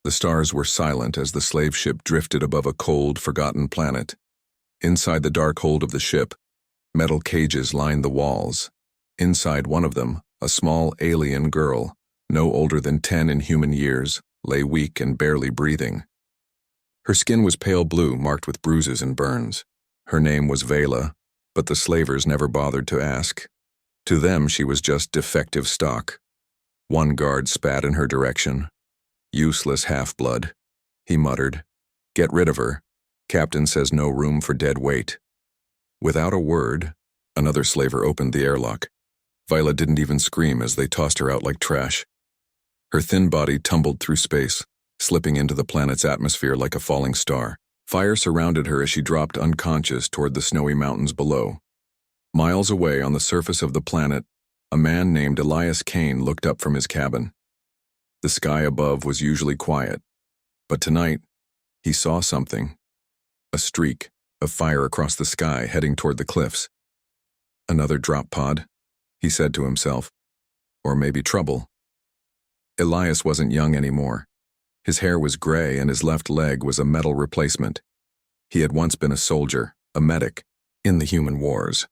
The stars were silent as the slave ship drifted above a cold, forgotten planet. Inside the dark hold of the ship, metal cages lined the walls. Inside one of them, a small alien girl, no older than 10 in human years, lay weak and barely breathing. Her skin was pale blue, marked with bruises and burns. Her name was Vela, but the slavers never bothered to ask. To them, she was just defective stock. One guard spat in her direction. "Useless half-blood," he muttered. "Get rid of her. Captain says no room for dead weight." Without a word, another slaver opened the airlock. Viola didn't even scream as they tossed her out like trash. Her thin body tumbled through space, slipping into the planet's atmosphere like a falling star. Fire surrounded her as she dropped unconscious toward the snowy mountains below. Miles away on the surface of the planet, a man named Elias Kane looked up from his cabin. The sky above was usually quiet, but tonight, he saw something. A streak of fire across the sky heading toward the cliffs. Another drop pod, he said to himself. Or maybe trouble. Elias wasn't young anymore. His hair was gray and his left leg was a metal replacement. He had once been a soldier, a medic, in the human wars.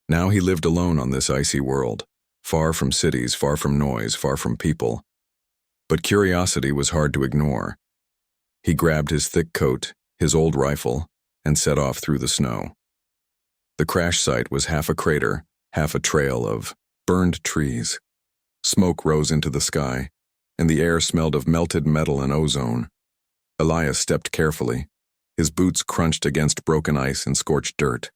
Now he lived alone on this icy world, far from cities, far from noise, far from people. But curiosity was hard to ignore. He grabbed his thick coat, his old rifle, and set off through the snow. The crash site was half a crater, half a trail of burned trees. Smoke rose into the sky, and the air smelled of melted metal and ozone. Elias stepped carefully. His boots crunched against broken ice and scorched dirt.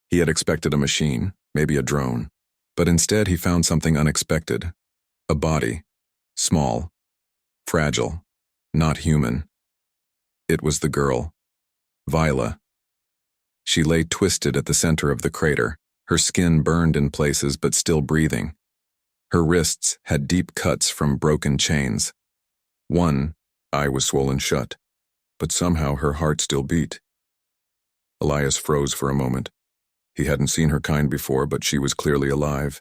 He had expected a machine, maybe a drone, but instead he found something unexpected. A body. Small, fragile, not human. It was the girl, Viola. She lay twisted at the center of the crater, her skin burned in places but still breathing. Her wrists had deep cuts from broken chains. One eye was swollen shut, but somehow her heart still beat. Elias froze for a moment. He hadn't seen her kind before, but she was clearly alive.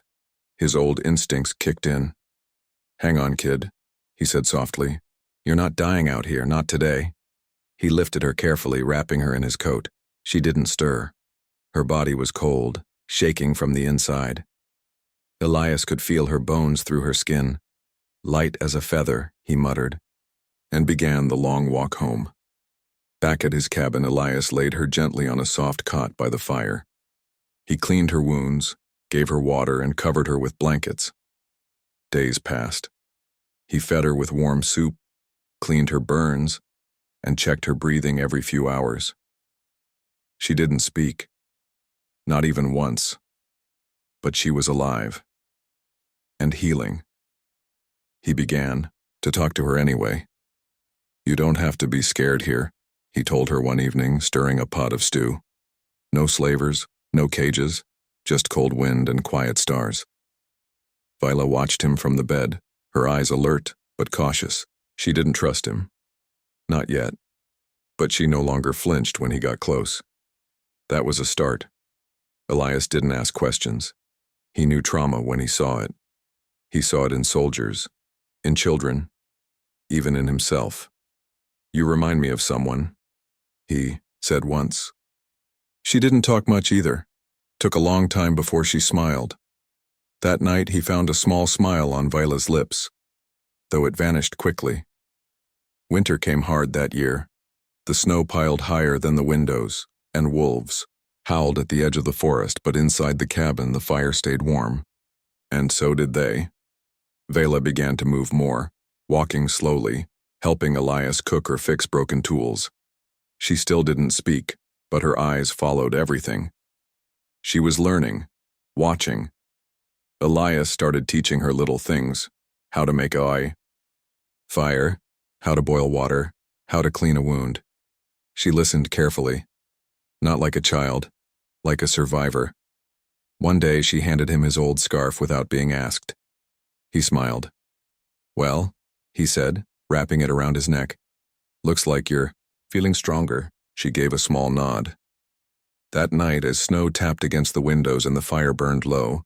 His old instincts kicked in. "Hang on, kid," he said softly. "You're not dying out here, not today." He lifted her carefully, wrapping her in his coat. She didn't stir. Her body was cold, shaking from the inside. Elias could feel her bones through her skin. "Light as a feather," he muttered, and began the long walk home. Back at his cabin, Elias laid her gently on a soft cot by the fire. He cleaned her wounds, gave her water, and covered her with blankets. Days passed. He fed her with warm soup, cleaned her burns, and checked her breathing every few hours. She didn't speak, not even once, but she was alive and healing. He began to talk to her anyway. "You don't have to be scared here," he told her one evening, stirring a pot of stew. "No slavers, no cages, just cold wind and quiet stars." Viola watched him from the bed, her eyes alert but cautious. She didn't trust him. Not yet. But she no longer flinched when he got close. That was a start. Elias didn't ask questions. He knew trauma when he saw it. He saw it in soldiers, in children, even in himself. "You remind me of someone," he said once. She didn't talk much either. Took a long time before she smiled. That night he found a small smile on Viola's lips, though it vanished quickly. Winter came hard that year. The snow piled higher than the windows, and wolves howled at the edge of the forest, but inside the cabin the fire stayed warm. And so did they. Vela began to move more, walking slowly, helping Elias cook or fix broken tools. She still didn't speak, but her eyes followed everything. She was learning, watching. Elias started teaching her little things: how to make fire, how to boil water, how to clean a wound. She listened carefully, not like a child, like a survivor. One day she handed him his old scarf without being asked. He smiled. "Well," he said, wrapping it around his neck. "Looks like you're feeling stronger." She gave a small nod. That night, as snow tapped against the windows and the fire burned low,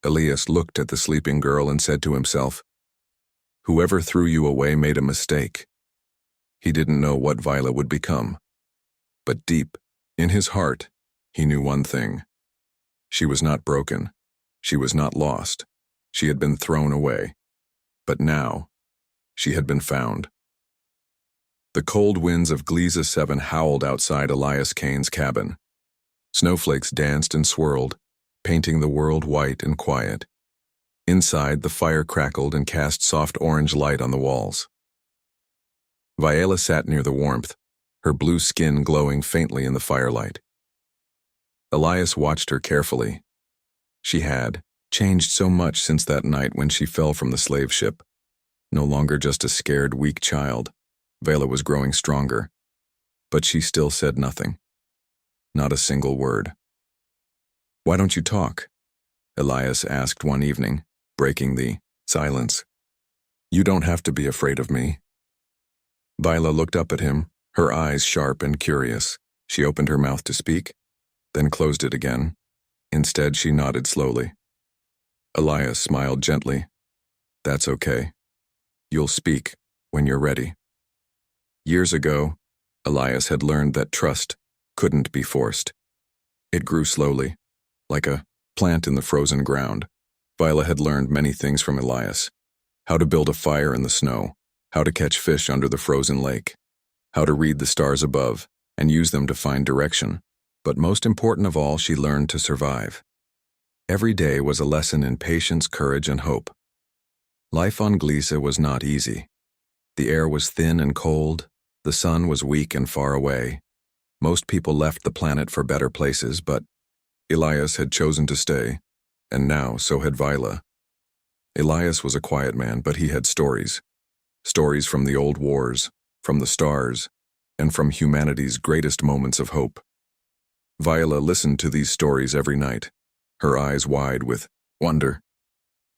Elias looked at the sleeping girl and said to himself, "Whoever threw you away made a mistake. He didn't know what Viola would become. But deep, in his heart, he knew one thing. She was not broken. She was not lost. She had been thrown away. But now, she had been found. The cold winds of Gliese 7 howled outside Elias Kane's cabin. Snowflakes danced and swirled, painting the world white and quiet. Inside, the fire crackled and cast soft orange light on the walls. Viola sat near the warmth, her blue skin glowing faintly in the firelight. Elias watched her carefully. She had changed so much since that night when she fell from the slave ship. No longer just a scared, weak child, Viola was growing stronger. But she still said nothing. Not a single word. "Why don't you talk?" Elias asked one evening, breaking the silence. "You don't have to be afraid of me." Viola looked up at him, her eyes sharp and curious. She opened her mouth to speak, then closed it again. Instead, she nodded slowly. Elias smiled gently. "That's okay. You'll speak when you're ready." Years ago, Elias had learned that trust couldn't be forced. It grew slowly, like a plant in the frozen ground. Viola had learned many things from Elias: how to build a fire in the snow, how to catch fish under the frozen lake, how to read the stars above and use them to find direction. But most important of all, she learned to survive. Every day was a lesson in patience, courage, and hope. Life on Gliese was not easy. The air was thin and cold, the sun was weak and far away. Most people left the planet for better places, but Elias had chosen to stay, and now so had Viola. Elias was a quiet man, but he had stories. Stories from the old wars, from the stars, and from humanity's greatest moments of hope. Viola listened to these stories every night, her eyes wide with wonder.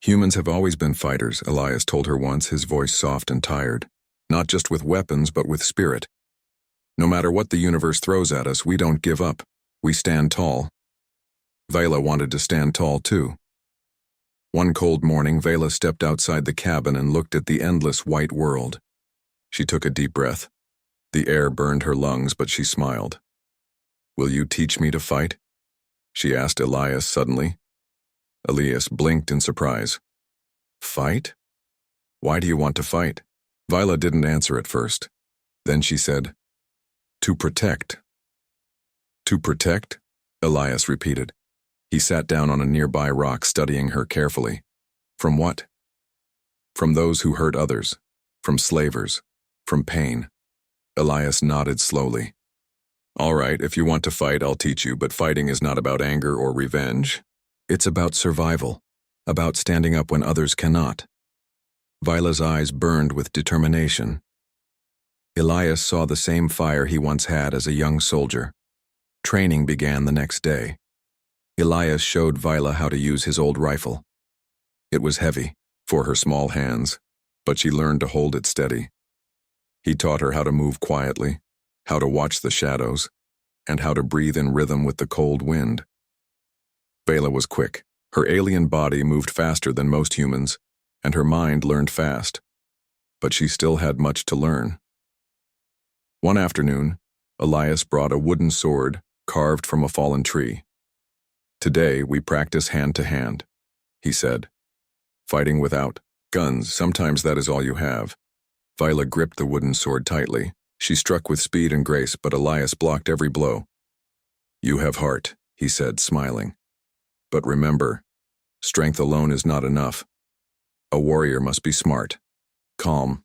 "Humans have always been fighters," Elias told her once, his voice soft and tired. "Not just with weapons, but with spirit. No matter what the universe throws at us, we don't give up. We stand tall." Viola wanted to stand tall too. One cold morning, Viola stepped outside the cabin and looked at the endless white world. She took a deep breath. The air burned her lungs, but she smiled. "Will you teach me to fight?" she asked Elias suddenly. Elias blinked in surprise. "Fight? Why do you want to fight?" Viola didn't answer at first. Then she said, "To protect." "To protect?" Elias repeated. He sat down on a nearby rock, studying her carefully. "From what?" "From those who hurt others, from slavers, from pain." Elias nodded slowly. "All right, if you want to fight, I'll teach you, but fighting is not about anger or revenge. It's about survival, about standing up when others cannot." Viola's eyes burned with determination. Elias saw the same fire he once had as a young soldier. Training began the next day. Elias showed Viola how to use his old rifle. It was heavy, for her small hands, but she learned to hold it steady. He taught her how to move quietly, how to watch the shadows, and how to breathe in rhythm with the cold wind. Viola was quick. Her alien body moved faster than most humans, and her mind learned fast. But she still had much to learn. One afternoon, Elias brought a wooden sword carved from a fallen tree. "Today we practice hand-to-hand," he said. "Fighting without guns, sometimes that is all you have." Viola gripped the wooden sword tightly. She struck with speed and grace, but Elias blocked every blow. "You have heart," he said, smiling. "But remember, strength alone is not enough. A warrior must be smart, calm,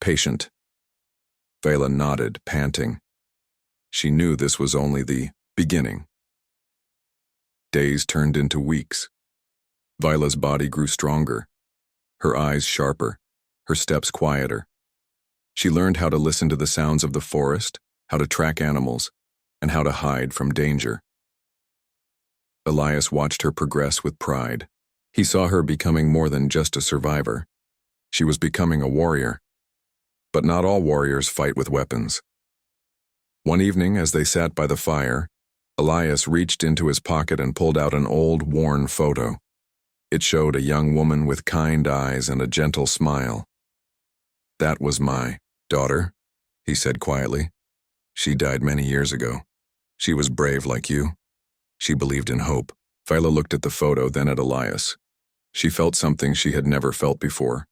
patient." Viola nodded, panting. She knew this was only the beginning. Days turned into weeks. Viola's body grew stronger, her eyes sharper, her steps quieter. She learned how to listen to the sounds of the forest, how to track animals, and how to hide from danger. Elias watched her progress with pride. He saw her becoming more than just a survivor. She was becoming a warrior. But not all warriors fight with weapons. One evening, as they sat by the fire, Elias reached into his pocket and pulled out an old, worn photo. It showed a young woman with kind eyes and a gentle smile. "That was my daughter," he said quietly. She died many years ago. She was brave like you. She believed in hope. Viola looked at the photo, then at Elias. She felt something she had never felt before.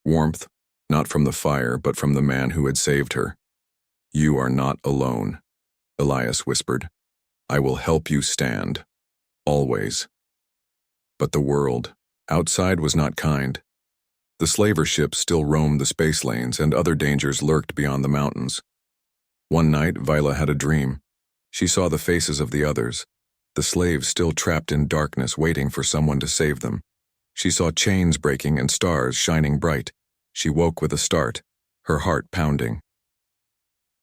Warmth, not from the fire, but from the man who had saved her. You are not alone, Elias whispered. I will help you stand. Always. But the world outside was not kind. The slaver ships still roamed the space lanes, and other dangers lurked beyond the mountains. One night, Viola had a dream. She saw the faces of the others, the slaves still trapped in darkness waiting for someone to save them. She saw chains breaking and stars shining bright. She woke with a start, her heart pounding.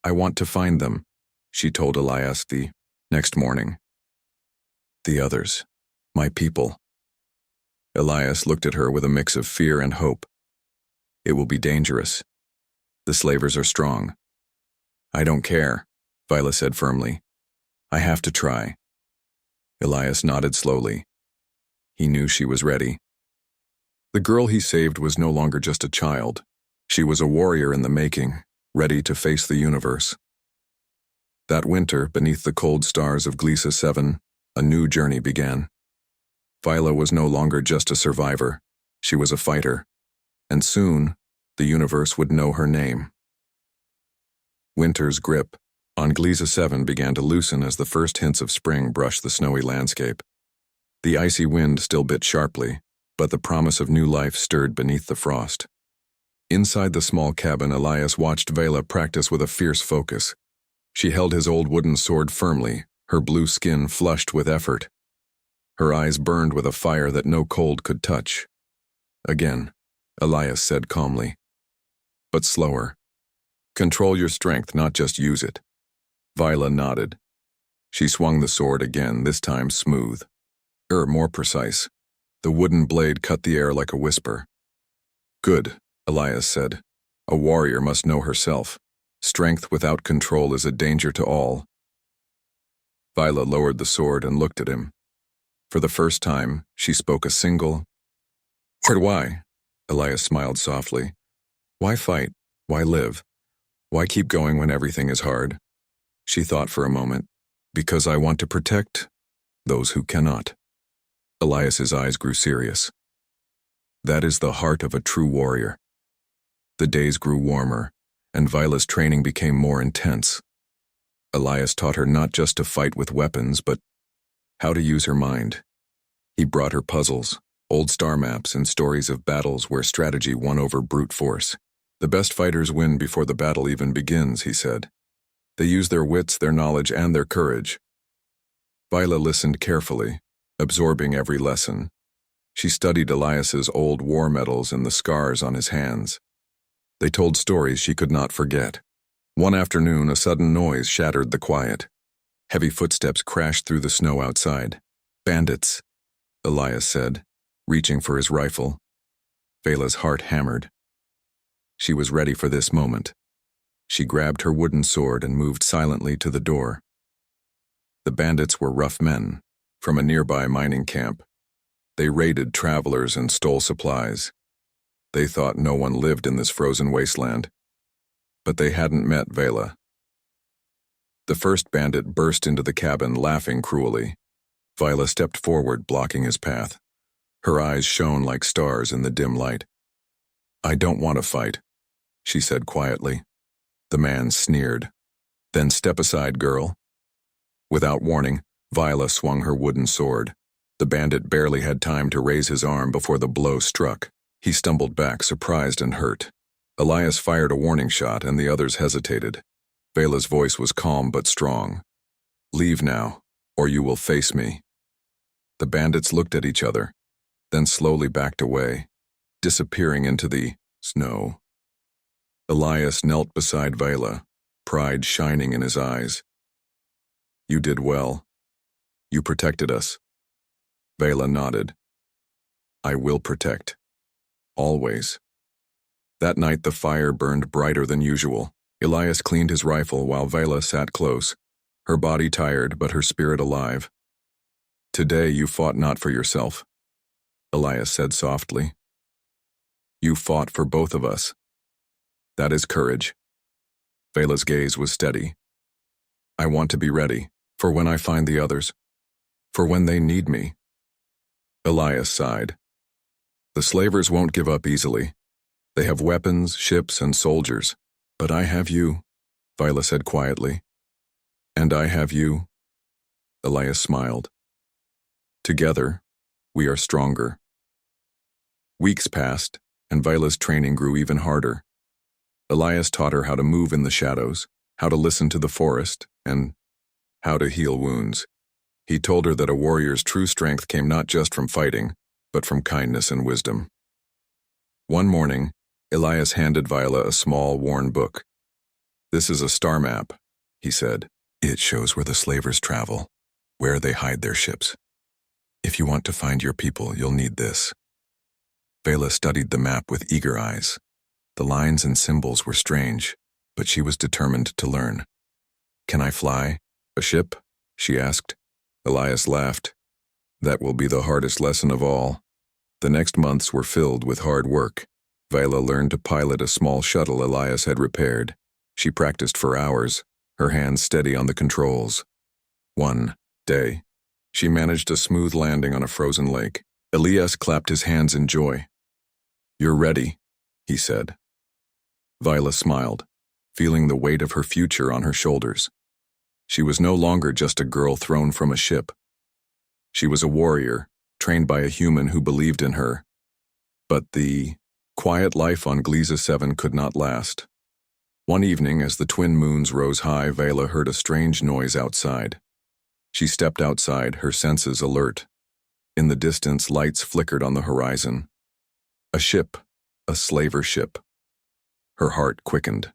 I want to find them, she told Elias the next morning. The others, my people. Elias looked at her with a mix of fear and hope. It will be dangerous. The slavers are strong. I don't care, Viola said firmly. I have to try. Elias nodded slowly. He knew she was ready. The girl he saved was no longer just a child. She was a warrior in the making, ready to face the universe. That winter, beneath the cold stars of Gliesa 7, a new journey began. Viola was no longer just a survivor. She was a fighter. And soon, the universe would know her name. Winter's grip on Gliesa 7 began to loosen as the first hints of spring brushed the snowy landscape. The icy wind still bit sharply, but the promise of new life stirred beneath the frost. Inside the small cabin, Elias watched Vela practice with a fierce focus. She held his old wooden sword firmly, her blue skin flushed with effort. Her eyes burned with a fire that no cold could touch. Again, Elias said calmly, but slower. Control your strength, not just use it. Viola nodded. She swung the sword again, this time smooth. More precise. The wooden blade cut the air like a whisper. Good, Elias said. A warrior must know herself. Strength without control is a danger to all. Viola lowered the sword and looked at him. For the first time, she spoke a single word. Why? Elias smiled softly. Why fight? Why live? Why keep going when everything is hard? She thought for a moment. Because I want to protect those who cannot. Elias's eyes grew serious. That is the heart of a true warrior. The days grew warmer, and Viola's training became more intense. Elias taught her not just to fight with weapons, but how to use her mind. He brought her puzzles, old star maps, and stories of battles where strategy won over brute force. The best fighters win before the battle even begins, he said. They use their wits, their knowledge, and their courage. Viola listened carefully, absorbing every lesson. She studied Elias's old war medals and the scars on his hands. They told stories she could not forget. One afternoon, a sudden noise shattered the quiet. Heavy footsteps crashed through the snow outside. Bandits, Elias said, reaching for his rifle. Vela's heart hammered. She was ready for this moment. She grabbed her wooden sword and moved silently to the door. The bandits were rough men from a nearby mining camp. They raided travelers and stole supplies. They thought no one lived in this frozen wasteland. But they hadn't met Vela. The first bandit burst into the cabin, laughing cruelly. Viola stepped forward, blocking his path. Her eyes shone like stars in the dim light. I don't want to fight, she said quietly. The man sneered. Then step aside, girl. Without warning, Viola swung her wooden sword. The bandit barely had time to raise his arm before the blow struck. He stumbled back, surprised and hurt. Elias fired a warning shot, and the others hesitated. Vela's voice was calm but strong. Leave now, or you will face me. The bandits looked at each other, then slowly backed away, disappearing into the snow. Elias knelt beside Vela, pride shining in his eyes. You did well. You protected us. Vela nodded. I will protect. Always. That night the fire burned brighter than usual. Elias cleaned his rifle while Vela sat close, her body tired but her spirit alive. Today you fought not for yourself, Elias said softly. You fought for both of us. That is courage. Vela's gaze was steady. I want to be ready, for when I find the others, for when they need me. Elias sighed. The slavers won't give up easily. They have weapons, ships, and soldiers. But I have you, Viola said quietly. And I have you. Elias smiled. Together, we are stronger. Weeks passed, and Viola's training grew even harder. Elias taught her how to move in the shadows, how to listen to the forest, and how to heal wounds. He told her that a warrior's true strength came not just from fighting, but from kindness and wisdom. One morning, Elias handed Viola a small, worn book. This is a star map, he said. It shows where the slavers travel, where they hide their ships. If you want to find your people, you'll need this. Vela studied the map with eager eyes. The lines and symbols were strange, but she was determined to learn. Can I fly a ship? She asked. Elias laughed. That will be the hardest lesson of all. The next months were filled with hard work. Viola learned to pilot a small shuttle Elias had repaired. She practiced for hours, her hands steady on the controls. One day, she managed a smooth landing on a frozen lake. Elias clapped his hands in joy. You're ready, he said. Viola smiled, feeling the weight of her future on her shoulders. She was no longer just a girl thrown from a ship. She was a warrior, trained by a human who believed in her. But the quiet life on Gliese 7 could not last. One evening, as the twin moons rose high, Vela heard a strange noise outside. She stepped outside, her senses alert. In the distance, lights flickered on the horizon. A ship, a slaver ship. Her heart quickened.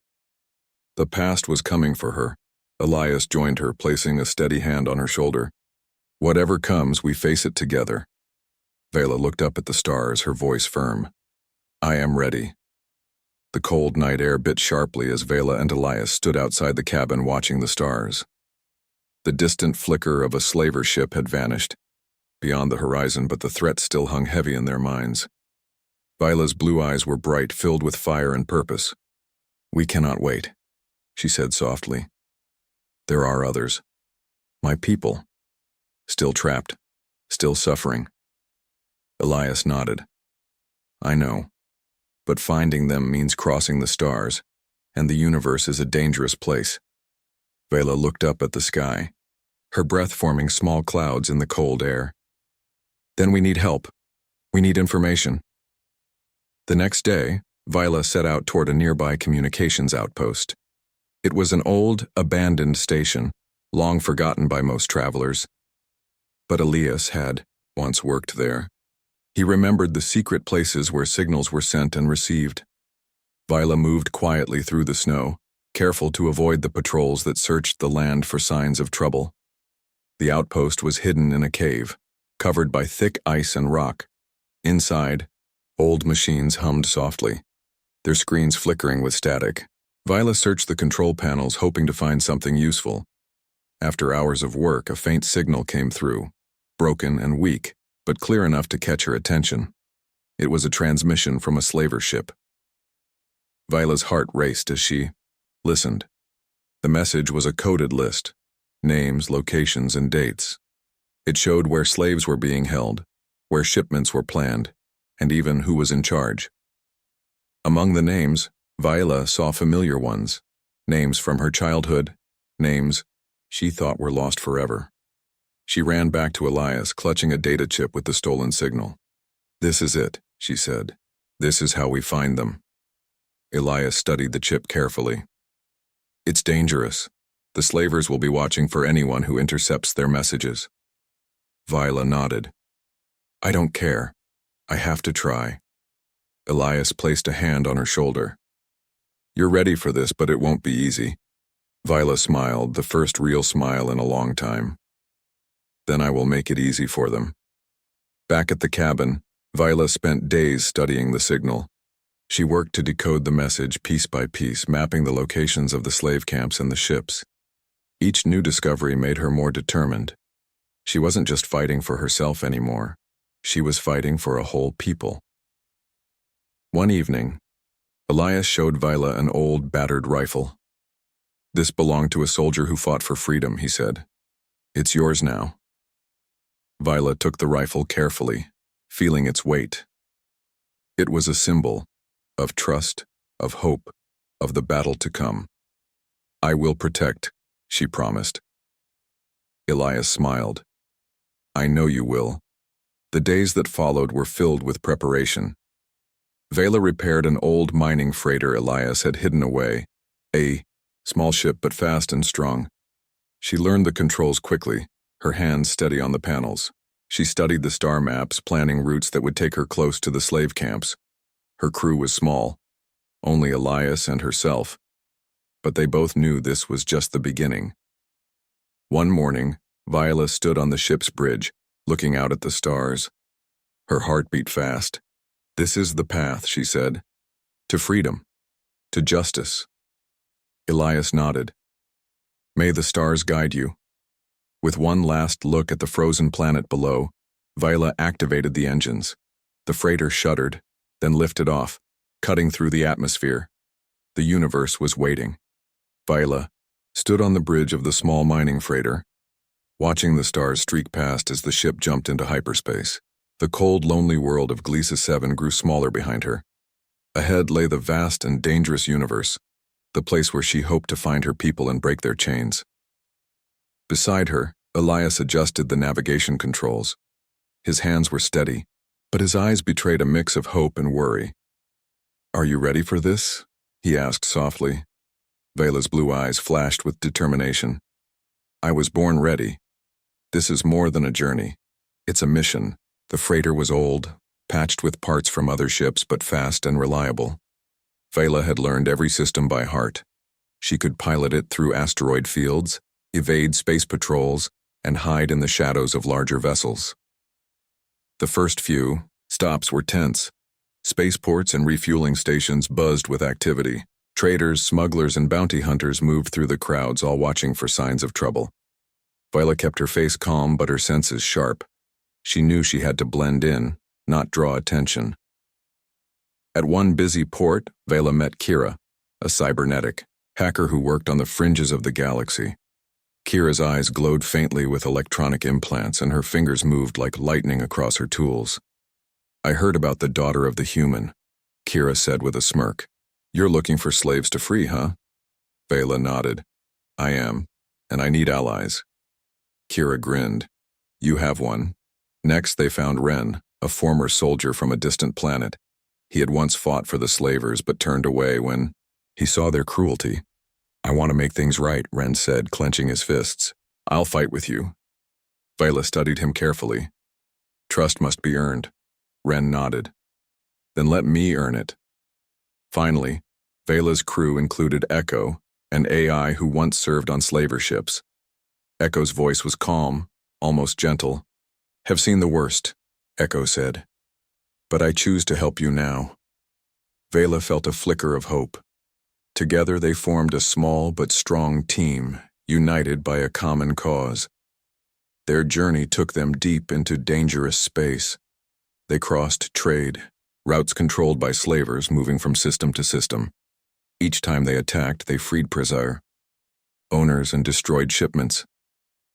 The past was coming for her. Elias joined her, placing a steady hand on her shoulder. Whatever comes, we face it together. Vela looked up at the stars, her voice firm. I am ready. The cold night air bit sharply as Vela and Elias stood outside the cabin watching the stars. The distant flicker of a slaver ship had vanished beyond the horizon, but the threat still hung heavy in their minds. Viola's blue eyes were bright, filled with fire and purpose. We cannot wait, she said softly. There are others. My people. Still trapped. Still suffering. Elias nodded. I know. But finding them means crossing the stars, and the universe is a dangerous place. Vela looked up at the sky, her breath forming small clouds in the cold air. Then we need help. We need information. The next day, Viola set out toward a nearby communications outpost. It was an old, abandoned station, long forgotten by most travelers. But Elias had once worked there. He remembered the secret places where signals were sent and received. Viola moved quietly through the snow, careful to avoid the patrols that searched the land for signs of trouble. The outpost was hidden in a cave, covered by thick ice and rock. Inside, old machines hummed softly, their screens flickering with static. Viola searched the control panels, hoping to find something useful. After hours of work, a faint signal came through, broken and weak, but clear enough to catch her attention. It was a transmission from a slaver ship. Viola's heart raced as she listened. The message was a coded list, names, locations, and dates. It showed where slaves were being held, where shipments were planned, and even who was in charge. Among the names, Viola saw familiar ones, names from her childhood, names she thought were lost forever. She ran back to Elias, clutching a data chip with the stolen signal. This is it, she said. This is how we find them. Elias studied the chip carefully. It's dangerous. The slavers will be watching for anyone who intercepts their messages. Viola nodded. I don't care. I have to try. Elias placed a hand on her shoulder. You're ready for this, but it won't be easy. Viola smiled, the first real smile in a long time. Then I will make it easy for them. Back at the cabin, Viola spent days studying the signal. She worked to decode the message piece by piece, mapping the locations of the slave camps and the ships. Each new discovery made her more determined. She wasn't just fighting for herself anymore. She was fighting for a whole people. One evening, Elias showed Viola an old, battered rifle. This belonged to a soldier who fought for freedom, he said. It's yours now. Viola took the rifle carefully, feeling its weight. It was a symbol of trust, of hope, of the battle to come. I will protect, she promised. Elias smiled. I know you will. The days that followed were filled with preparation. Vela repaired an old mining freighter Elias had hidden away, a small ship but fast and strong. She learned the controls quickly, her hands steady on the panels. She studied the star maps, planning routes that would take her close to the slave camps. Her crew was small, only Elias and herself, but they both knew this was just the beginning. One morning, Viola stood on the ship's bridge, looking out at the stars. Her heart beat fast. This is the path, she said. To freedom. To justice. Elias nodded. May the stars guide you. With one last look at the frozen planet below, Viola activated the engines. The freighter shuddered, then lifted off, cutting through the atmosphere. The universe was waiting. Viola stood on the bridge of the small mining freighter, watching the stars streak past as the ship jumped into hyperspace. The cold, lonely world of Gliesa 7 grew smaller behind her. Ahead lay the vast and dangerous universe, the place where she hoped to find her people and break their chains. Beside her, Elias adjusted the navigation controls. His hands were steady, but his eyes betrayed a mix of hope and worry. Are you ready for this? He asked softly. Vela's blue eyes flashed with determination. I was born ready. This is more than a journey. It's a mission. The freighter was old, patched with parts from other ships, but fast and reliable. Vela had learned every system by heart. She could pilot it through asteroid fields, evade space patrols, and hide in the shadows of larger vessels. The first few stops were tense. Spaceports and refueling stations buzzed with activity. Traders, smugglers, and bounty hunters moved through the crowds, all watching for signs of trouble. Viola kept her face calm but her senses sharp. She knew she had to blend in, not draw attention. At one busy port, Vela met Kira, a cybernetic hacker who worked on the fringes of the galaxy. Kira's eyes glowed faintly with electronic implants, and her fingers moved like lightning across her tools. I heard about the daughter of the human, Kira said with a smirk. You're looking for slaves to free, huh? Vela nodded. I am, and I need allies. Kira grinned. You have one. Next, they found Ren, a former soldier from a distant planet. He had once fought for the slavers but turned away when he saw their cruelty. I want to make things right, Ren said, clenching his fists. I'll fight with you. Vela studied him carefully. Trust must be earned. Ren nodded. Then let me earn it. Finally, Vela's crew included Echo, an AI who once served on slaver ships. Echo's voice was calm, almost gentle. Have seen the worst, Echo said. But I choose to help you now. Vela felt a flicker of hope. Together they formed a small but strong team, united by a common cause. Their journey took them deep into dangerous space. They crossed trade, routes controlled by slavers moving from system to system. Each time they attacked, they freed prisoners, owners, and destroyed shipments.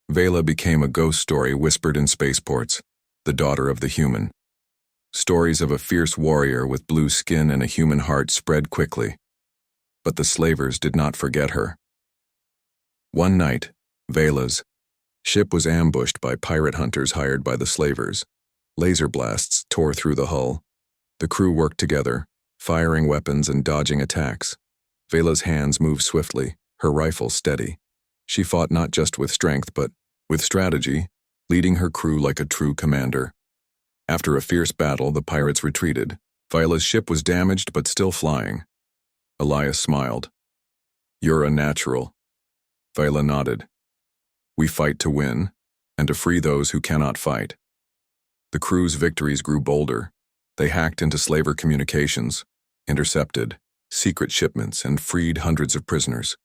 Vela became a ghost story whispered in spaceports, the daughter of the human. Stories of a fierce warrior with blue skin and a human heart spread quickly. But the slavers did not forget her. One night, Vela's ship was ambushed by pirate hunters hired by the slavers. Laser blasts tore through the hull. The crew worked together, firing weapons and dodging attacks. Vela's hands moved swiftly, her rifle steady. She fought not just with strength but with strategy, leading her crew like a true commander. After a fierce battle, the pirates retreated. Vela's ship was damaged but still flying. Elias smiled. You're a natural. Vela nodded. We fight to win, and to free those who cannot fight. The crew's victories grew bolder. They hacked into slaver communications, intercepted secret shipments, and freed hundreds of prisoners.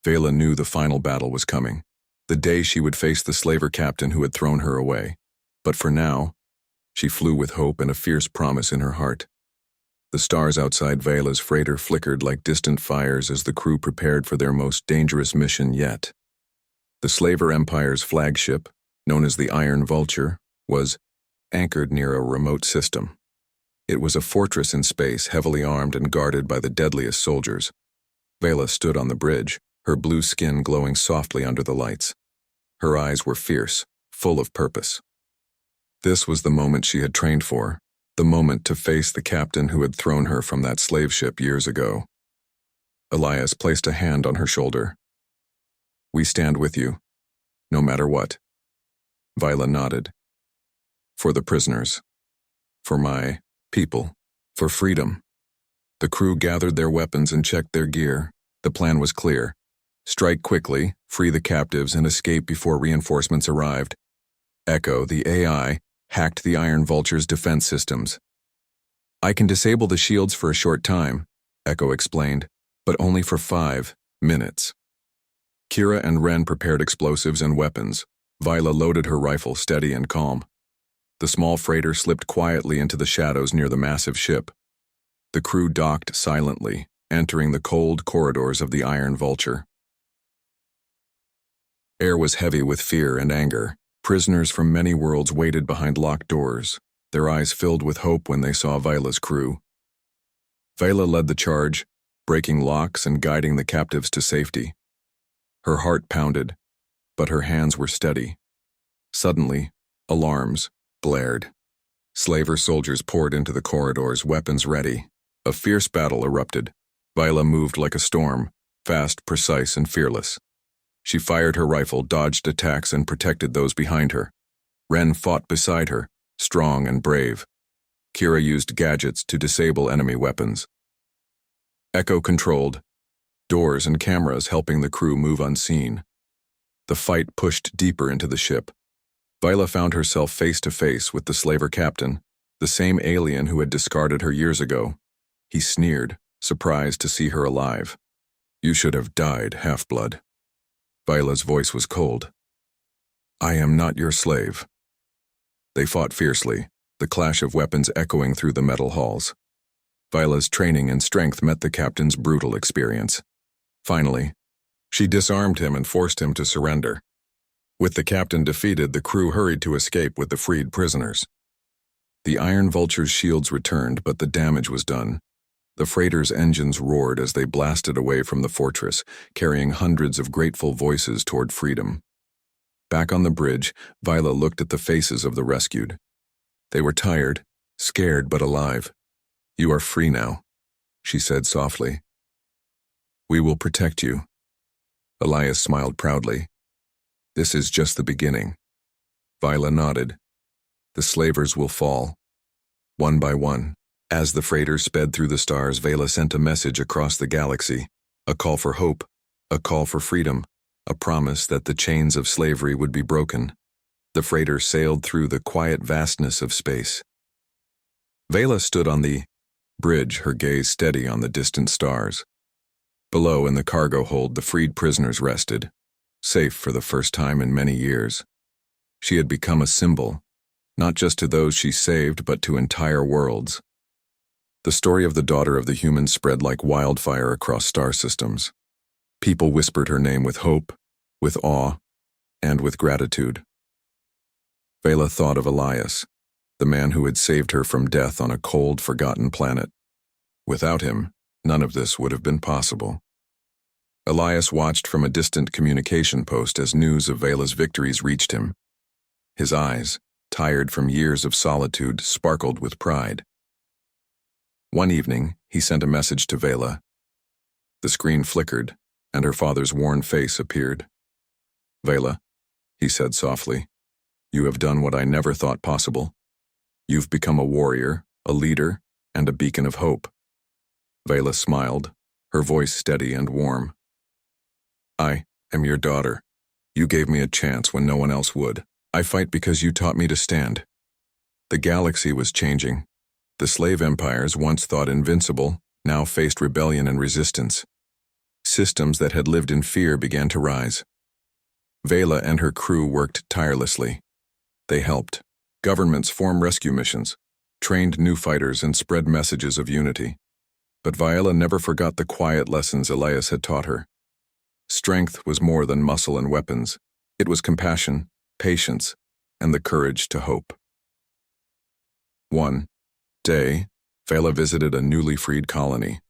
Vela knew the final battle was coming, the day she would face the slaver captain who had thrown her away. But for now, she flew with hope and a fierce promise in her heart. The stars outside Vela's freighter flickered like distant fires as the crew prepared for their most dangerous mission yet. The Slaver Empire's flagship, known as the Iron Vulture, was anchored near a remote system. It was a fortress in space, heavily armed and guarded by the deadliest soldiers. Vela stood on the bridge, her blue skin glowing softly under the lights. Her eyes were fierce, full of purpose. This was the moment she had trained for, the moment to face the captain who had thrown her from that slave ship years ago. Elias placed a hand on her shoulder. "We stand with you, no matter what." Viola nodded. "For the prisoners. For my people. For freedom." The crew gathered their weapons and checked their gear. The plan was clear. Strike quickly, free the captives, and escape before reinforcements arrived. Echo, the AI, hacked the Iron Vulture's defense systems. "I can disable the shields for a short time," Echo explained, "but only for 5 minutes." Kira and Ren prepared explosives and weapons. Viola loaded her rifle, steady and calm. The small freighter slipped quietly into the shadows near the massive ship. The crew docked silently, entering the cold corridors of the Iron Vulture. Air was heavy with fear and anger. Prisoners from many worlds waited behind locked doors, their eyes filled with hope when they saw Viola's crew. Viola led the charge, breaking locks and guiding the captives to safety. Her heart pounded, but her hands were steady. Suddenly, alarms blared. Slaver soldiers poured into the corridors, weapons ready. A fierce battle erupted. Viola moved like a storm, fast, precise, and fearless. She fired her rifle, dodged attacks, and protected those behind her. Ren fought beside her, strong and brave. Kira used gadgets to disable enemy weapons. Echo controlled doors and cameras, helping the crew move unseen. The fight pushed deeper into the ship. Viola found herself face to face with the slaver captain, the same alien who had discarded her years ago. He sneered, surprised to see her alive. "You should have died, half-blood." Viola's voice was cold. "I am not your slave." They fought fiercely, the clash of weapons echoing through the metal halls. Viola's training and strength met the captain's brutal experience. Finally, she disarmed him and forced him to surrender. With the captain defeated, the crew hurried to escape with the freed prisoners. The Iron Vulture's shields returned, but the damage was done. The freighter's engines roared as they blasted away from the fortress, carrying hundreds of grateful voices toward freedom. Back on the bridge, Viola looked at the faces of the rescued. They were tired, scared but alive. "You are free now," she said softly. "We will protect you." Elias smiled proudly. "This is just the beginning." Viola nodded. "The slavers will fall, one by one." As the freighter sped through the stars, Vela sent a message across the galaxy, a call for hope, a call for freedom, a promise that the chains of slavery would be broken. The freighter sailed through the quiet vastness of space. Vela stood on the bridge, her gaze steady on the distant stars. Below, in the cargo hold, the freed prisoners rested, safe for the first time in many years. She had become a symbol, not just to those she saved, but to entire worlds. The story of the daughter of the humans spread like wildfire across star systems. People whispered her name with hope, with awe, and with gratitude. Vela thought of Elias, the man who had saved her from death on a cold, forgotten planet. Without him, none of this would have been possible. Elias watched from a distant communication post as news of Vela's victories reached him. His eyes, tired from years of solitude, sparkled with pride. One evening, he sent a message to Vela. The screen flickered, and her father's worn face appeared. "Vela," he said softly, "you have done what I never thought possible. You've become a warrior, a leader, and a beacon of hope." Vela smiled, her voice steady and warm. "I am your daughter. You gave me a chance when no one else would. I fight because you taught me to stand." The galaxy was changing. The slave empires, once thought invincible, now faced rebellion and resistance. Systems that had lived in fear began to rise. Vela and her crew worked tirelessly. They helped governments form rescue missions, trained new fighters, and spread messages of unity. But Viola never forgot the quiet lessons Elias had taught her. Strength was more than muscle and weapons. It was compassion, patience, and the courage to hope. One day, Viola visited a newly freed colony.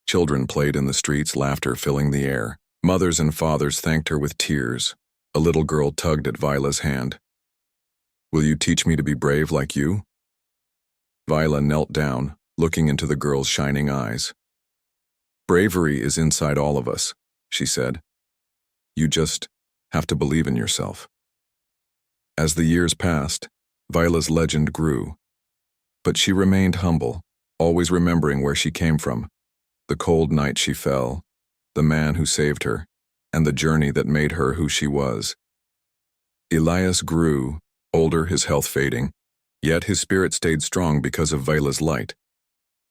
Children played in the streets, laughter filling the air. Mothers and fathers thanked her with tears. A little girl tugged at Viola's hand. "Will you teach me to be brave like you?" Viola knelt down, looking into the girl's shining eyes. "Bravery is inside all of us," she said. "You just have to believe in yourself." As the years passed, Viola's legend grew. But she remained humble, always remembering where she came from, the cold night she fell, the man who saved her, and the journey that made her who she was. Elias grew, older, his health fading, yet his spirit stayed strong because of Viola's light.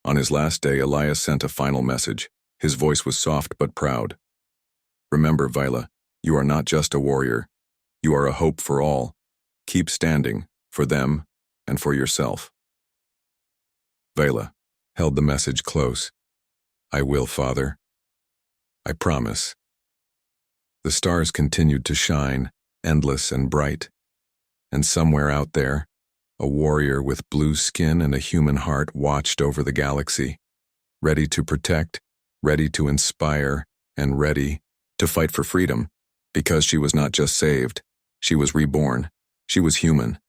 On his last day, Elias sent a final message. His voice was soft but proud. "Remember, Viola, you are not just a warrior. You are a hope for all. Keep standing, for them and for yourself." Viola held the message close. "I will, Father. I promise." The stars continued to shine, endless and bright. And somewhere out there, a warrior with blue skin and a human heart watched over the galaxy, ready to protect, ready to inspire, and ready to fight for freedom, because she was not just saved, she was reborn, she was human,